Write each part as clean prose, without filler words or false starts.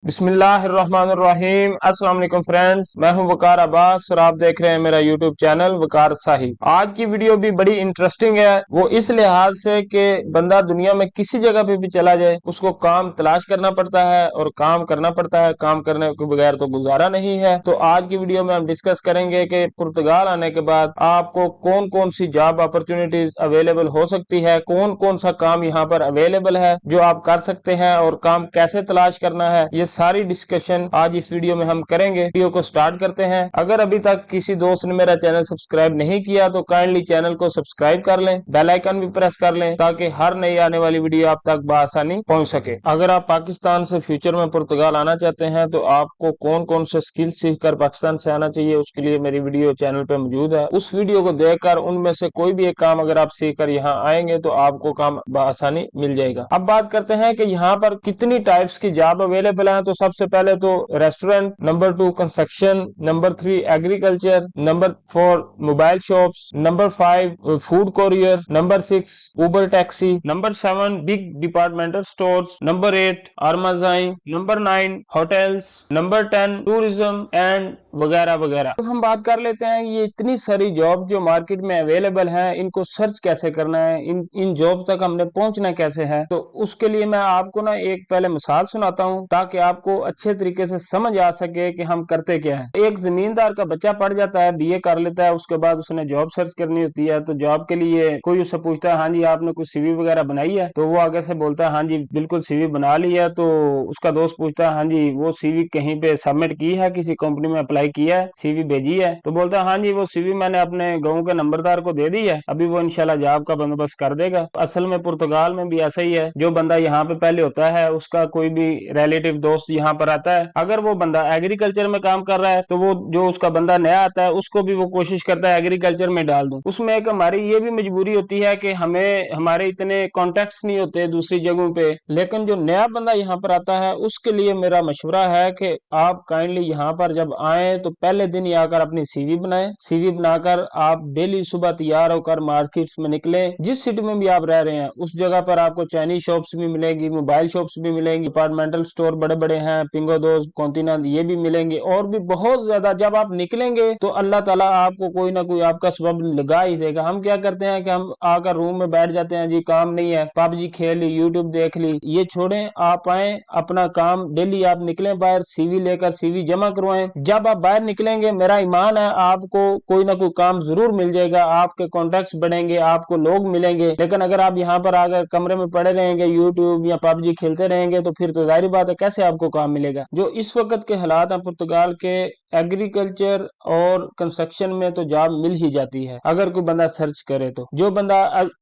بسم اللہ الرحمن الرحیم۔ السلام علیکم فرینڈز، میں ہوں وقار عباس اور آپ دیکھ رہے ہیں میرا یوٹیوب چینل وقار صاحب۔ آج کی ویڈیو بھی بڑی انٹرسٹنگ ہے، وہ اس لحاظ سے کہ بندہ دنیا میں کسی جگہ پہ بھی چلا جائے اس کو کام تلاش کرنا پڑتا ہے اور کام کرنا پڑتا ہے، کام کرنے کے بغیر تو گزارا نہیں ہے۔ تو آج کی ویڈیو میں ہم ڈسکس کریں گے کہ پرتگال آنے کے بعد آپ کو کون کون سی جاب اپرچونٹیز اویلیبل ہو سکتی ہے، کون کون سا کام یہاں پر اویلیبل ہے جو آپ کر سکتے ہیں اور کام کیسے تلاش کرنا ہے، یہ ساری ڈسکشن آج اس ویڈیو میں ہم کریں گے۔ ویڈیو کو سٹارٹ کرتے ہیں۔ اگر ابھی تک کسی دوست نے میرا چینل سبسکرائب نہیں کیا تو کائنڈلی چینل کو سبسکرائب کر لیں، بیل آئیکن بھی پریس کر لیں تاکہ ہر نئی آنے والی ویڈیو آپ تک بآسانی پہنچ سکے۔ اگر آپ پاکستان سے فیوچر میں پرتگال آنا چاہتے ہیں تو آپ کو کون کون سے سکل سیکھ کر پاکستان سے آنا چاہیے، اس کے لیے میری ویڈیو چینل پہ موجود ہے۔ اس ویڈیو کو دیکھ کر ان میں سے کوئی بھی ایک کام اگر آپ سیکھ کر یہاں آئیں گے تو آپ کو کام بآسانی مل جائے گا۔ اب بات کرتے ہیں کہ یہاں پر کتنی ٹائپس کی جاب اویلیبل ہیں۔ تو سب سے پہلے تو restaurant, number 2 construction, number 3 agriculture, number 4 mobile shops, number 5 food courier, number 6 Uber taxi, number 7 big departmental stores, number 8 آرمازائن، number 9 hotels, number 10 tourism and وغیرہ وغیرہ۔ تو ہم بات کر لیتے ہیں یہ اتنی ساری جاب جو مارکیٹ میں اویلیبل ہیں، ان کو سرچ کیسے کرنا ہے، ان جاب تک ہم نے پہنچنا کیسے ہے۔ تو اس کے لیے میں آپ کو ایک پہلے مثال سناتا ہوں تاکہ آپ کو اچھے طریقے سے سمجھ آ سکے کہ ہم کرتے کیا ہیں۔ ایک زمیندار کا بچہ پڑھ جاتا ہے، بی اے کر لیتا ہے، اس کے بعد اس نے جاب سرچ کرنی ہوتی ہے۔ تو جاب کے لیے کوئی اس سے پوچھتا ہے ہاں جی آپ نے کوئی سی وی وغیرہ بنائی ہے، تو وہ آگے سے بولتا ہے ہاں جی بالکل سی وی بنا لی ہے۔ تو اس کا دوست پوچھتا ہے ہاں جی وہ سی وی کہیں پہ سبمٹ کی ہے، کسی کمپنی میں اپلائی کیا ہے، سی وی بھیجی ہے؟ تو بولتا ہے ہاں جی وہ سی وی میں نے اپنے گاؤں کے نمبردار کو دے دی ہے، ابھی وہ انشاءاللہ جاب کا بندوبست کر دے گا۔ اصل میں پرتگال میں بھی ایسا ہی ہے، جو بندہ یہاں پہ پہلے ہوتا ہے اس کا کوئی بھی ریلیٹو دوست یہاں پر آتا ہے، اگر وہ بندہ ایگریکلچر میں کام کر رہا ہے تو وہ جو اس کا بندہ نیا آتا ہے اس کو بھی وہ کوشش کرتا ہے ایگریکلچر میں ڈال دوں۔ اس میں ایک ہماری یہ بھی مجبوری ہوتی ہے کہ ہمارے اتنے کانٹیکٹس نہیں ہوتے دوسری جگہوں پہ، لیکن جو نیا بندہ یہاں پر آتا ہے اس کے لیے میرا مشورہ ہے کہ آپ کائنڈلی یہاں پر جب آئیں تو پہلے دن ہی آ کر اپنی سی وی بنائیں۔ سی وی بنا کر آپ ڈیلی صبح تیار ہو کر مارکیٹس میں نکلیں، جس سٹی میں بھی آپ رہ رہے ہیں اس جگہ پر آپ کو چائنیز شاپس بھی ملیں گی، موبائل شاپس بھی ملیں گی، ڈپارٹمنٹل سٹور بڑے بڑے ہیں، پنگو دوز، کونتیننٹ، یہ بھی ملیں گے اور بھی بہت زیادہ۔ جب آپ نکلیں گے تو اللہ تعالیٰ آپ کو کوئی نہ کوئی آپ کا سبب لگا ہی دے گا۔ ہم کیا کرتے ہیں کہ ہم آ کر روم میں بیٹھ جاتے ہیں، جی کام نہیں ہے، پب جی کھیل لی، یوٹیوب دیکھ لی، یہ چھوڑیں، آپ آئیں اپنا کام ڈیلی آپ نکلیں باہر، سی وی لے کر سی وی جمع کروائیں۔ جب آپ باہر نکلیں گے میرا ایمان ہے آپ کو کوئی نہ کوئی کام ضرور مل جائے گا، آپ کے کانٹیکٹس بڑھیں گے، آپ کو لوگ ملیں گے۔ لیکن اگر آپ یہاں پر آ کر کمرے میں پڑے رہیں گے، یوٹیوب یا پب جی کھیلتے رہیں گے تو پھر تو ظاہری بات ہے کیسے آپ کو کام ملے گا۔ جو اس وقت کے حالات ہیں پرتگال کے، ایگریکلچر اور کنسٹرکشن میں تو جاب مل ہی جاتی ہے اگر کوئی بندہ سرچ کرے تو۔ جو بندہ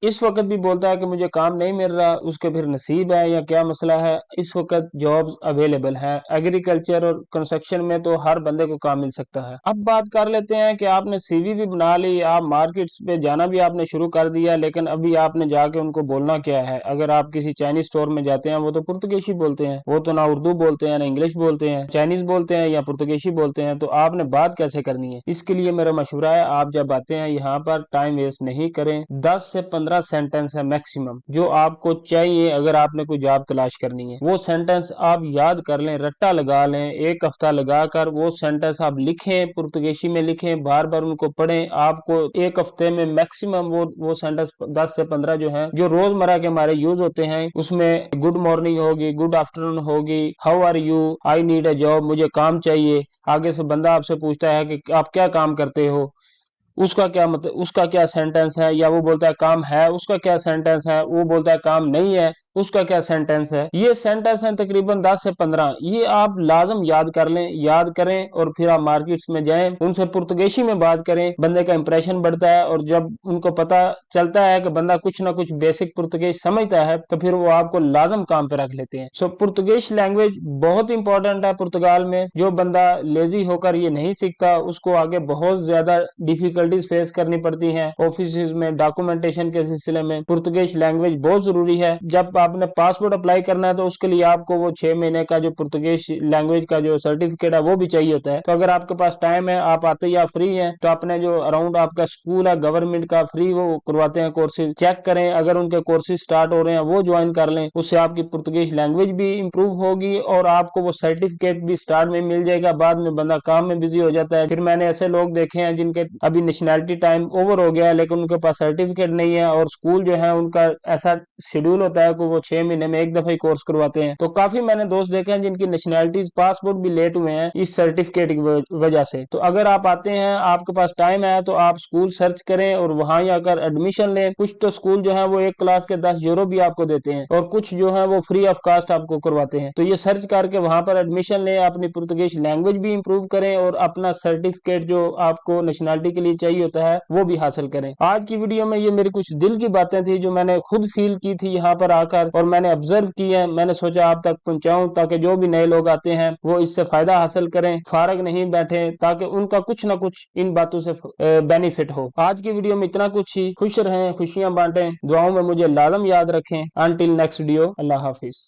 اس وقت بھی بولتا ہے کہ مجھے کام نہیں مل رہا، اس کے پھر نصیب ہے یا کیا مسئلہ ہے، اس وقت جابز اویلیبل ہیں ایگریکلچر اور کنسٹرکشن میں، تو ہر بندے کو کام مل سکتا ہے۔ اب بات کر لیتے ہیں کہ آپ نے سی وی بھی بنا لی، آپ مارکیٹس پہ جانا بھی آپ نے شروع کر دیا، لیکن ابھی آپ نے جا کے ان کو بولنا کیا ہے۔ اگر آپ کسی چائنیز سٹور میں جاتے ہیں وہ تو پرتگیشی بولتے ہیں، وہ تو نہ اردو بولتے ہیں نہ انگلش بولتے ہیں، چائنیز بولتے ہیں یا پرتگیشی بولتے ہیں، تو آپ نے بات کیسے کرنی ہے؟ اس کے لیے میرا مشورہ ہے آپ جب آتے ہیں یہاں پر ٹائم ویسٹ نہیں کریں، 10 سے 15 سینٹنس ہے میکسیمم جو آپ کو چاہیے اگر آپ نے کوئی جاب تلاش کرنی ہے۔ وہ سینٹنس آپ یاد کر لیں، رٹا لگا لیں، ایک ہفتہ لگا کر وہ سینٹنس آپ لکھیں، پرتگیشی میں لکھیں، بار بار ان کو پڑھیں۔ آپ کو ایک ہفتے میں میکسیمم وہ سینٹنس 10 سے 15 جو ہیں جو روزمرہ کے ہمارے یوز ہوتے ہیں، اس میں گڈ مارننگ ہوگی، گڈ آفٹرنون ہوگی، how are you, I need a job, مجھے کام چاہیے۔ آگے سے بندہ آپ سے پوچھتا ہے کہ آپ کیا کام کرتے ہو، اس کا کیا مطلب، اس کا کیا سینٹنس ہے، یا وہ بولتا ہے کام ہے، اس کا کیا سینٹنس ہے، وہ بولتا ہے کام نہیں ہے، اس کا کیا سینٹنس ہے۔ یہ سینٹنس ہیں تقریباً 10 سے 15، یہ آپ لازم یاد کر لیں، یاد کریں اور پھر آپ مارکیٹس میں جائیں، ان سے پرتگیشی میں بات کریں، بندے کا امپریشن بڑھتا ہے۔ اور جب ان کو پتا چلتا ہے کہ بندہ کچھ نہ کچھ بیسک پرتگیش سمجھتا ہے تو پھر وہ آپ کو لازم کام پہ رکھ لیتے ہیں۔ پرتگیش لینگویج بہت امپورٹنٹ ہے پرتگال میں۔ جو بندہ لیزی ہو کر یہ نہیں سیکھتا اس کو آگے بہت زیادہ ڈیفیکلٹیز فیس کرنی پڑتی ہیں، آفیسز میں ڈاکومنٹیشن کے سلسلے میں۔ پرتگیش لینگویج بہت ضروری ہے۔ جب آپ آپ نے پاسپورٹ اپلائی کرنا ہے تو اس کے لیے آپ کو وہ 6 مہینے کا جو پرتگیز لینگویج کا جو سرٹیفکیٹ ہے وہ بھی چاہیے ہوتا ہے. تو اگر آپ کے پاس ٹائم ہے, آپ آتے یا فری ہیں, تو اپنے جو اراؤنڈ آپ کا اسکول ہے گورنمنٹ کا فری وہ کرواتے ہیں کورسز, چیک کریں اگر ان کے کورسز سٹارٹ ہو رہے ہیں وہ جوائن کر لیں. اس سے آپ کی پرتگیز لینگویج بھی امپروو ہوگی اور آپ کو وہ سرٹیفکیٹ بھی سٹارٹ میں مل جائے گا. بعد میں بندہ کام میں بزی ہو جاتا ہے. پھر میں نے ایسے لوگ دیکھے ہیں جن کے ابھی نیشنلٹی ٹائم اوور ہو گیا ہے لیکن ان کے پاس سرٹیفکیٹ نہیں ہے, اور اسکول جو ہے ان کا ایسا شیڈول ہوتا ہے کہ وہ 6 مہینے میں ایک دفعہ ہی کورس کرواتے ہیں. تو کافی میں نے دوست دیکھے ہیں جن کی نیشنلٹیز پاسپورٹ بھی لیٹ ہوئے ہیں اس سرٹیفکیٹ کی وجہ سے. تو اگر آپ آتے ہیں, آپ کے پاس ٹائم ہے, تو آپ اسکول سرچ کریں اور وہاں جا کر ایڈمیشن لیں. کچھ تو اسکول جو ہے وہ ایک کلاس کے 10 یورو بھی آپ کو دیتے ہیں اور کچھ جو ہے وہ فری آف کاسٹ آپ کو کرواتے ہیں. تو یہ سرچ کر کے وہاں پر ایڈمیشن لیں, اپنی پرتگیز لینگویج بھی امپروو کریں اور اپنا سرٹیفکیٹ جو آپ کو نیشنلٹی کے لیے چاہیے ہوتا ہے وہ بھی حاصل کریں. آج کی ویڈیو میں یہ میری کچھ دل کی باتیں تھی جو میں نے خود فیل کی تھی یہاں پر آ کر, اور میں نے آبزرو کی ہے. میں نے سوچا آپ تک پہنچاؤں تاکہ جو بھی نئے لوگ آتے ہیں وہ اس سے فائدہ حاصل کریں, فارغ نہیں بیٹھے, تاکہ ان کا کچھ نہ کچھ ان باتوں سے بینیفٹ ہو. آج کی ویڈیو میں اتنا کچھ ہی. خوش رہیں, خوشیاں بانٹیں, دعاؤں میں مجھے لازم یاد رکھیں. انٹل نیکسٹ ویڈیو, اللہ حافظ.